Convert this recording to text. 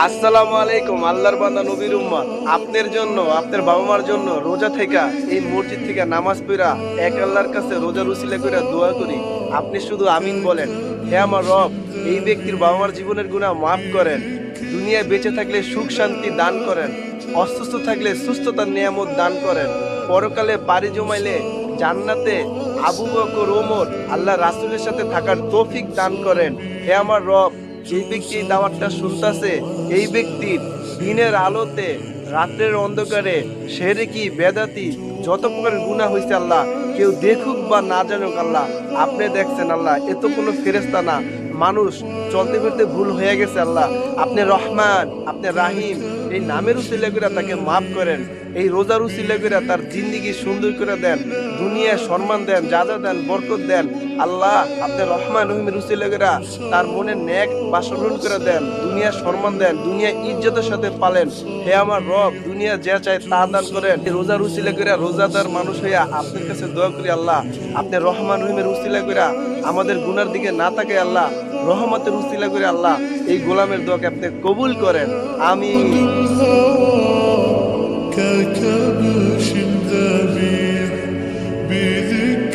আসসালামু আলাইকুম। আল্লাহর বান্দা নবীর উম্মত, আপনার জন্য আপনার বাবা মার জন্য রোজা থেকে এই মসজিদ থেকে নামাজ পড়া এক আল্লাহর কাছে রোজার উসিলা করে দোয়া করি। আপনি শুধু আমিন বলেন। হে আমার রব, এই ব্যক্তির বাবা মার জীবনের গুনাহ মাফ করেন, দুনিয়ায় বেঁচে থাকলে সুখ শান্তি দান করেন, অসুস্থ থাকলে সুস্থতার নিয়ামত দান করেন, পরকালে পাড়ি জমাইলে জান্নাতে আবু বকর ওমর আল্লাহ রাসূলের সাথে থাকার তৌফিক দান করেন। হে আমার রব, যে ব্যক্তি এই দাওয়াতটা শুনতাছে, এই ব্যক্তির দিনের আলোতে রাত্রের অন্ধকারে শিরকি বেদাতি যত প্রকার গুনাহ হয়েছে আল্লাহ, কেউ দেখুক বা না জানুক আল্লাহ, আপনি দেখছেন আল্লাহ, এ তো কোনো ফেরেশতা না, মানুষ চলতে ফিরতে ভুল হয়ে গেছে আল্লাহ। আপনি রহমান, আপনি রাহিম, এই নামের উসিলা করে তাকে মাফ করেন। এই রোজার উসিলা করে তার জিন্দিগি সুন্দর করে দেন, দুনিয়ায় সম্মান দেন, যা যা দেন বরকত দেন আল্লাহ। আপনি রহমান রহিমের উসিলা করে তার মনে নেক বাসগ্রহণ করে দেন, দুনিয়া সম্মান দেন, দুনিয়া ইজ্জতের সাথে পালেন। হে আমার রব, দুনিয়া যা চায় তা দান করেন। এই রোজার উসিলা করে রোজাদার মানুষ হইয়া আপনার কাছে দোয়া করি আল্লাহ, আপনি রহমান রহিমের উসিলা করে আমাদের গুনার দিকে না তাকায় আল্লাহ, রহমতের উসিলা করে আল্লাহ এই গোলামের দোয়াকে আপনি কবুল করেন। আমিন।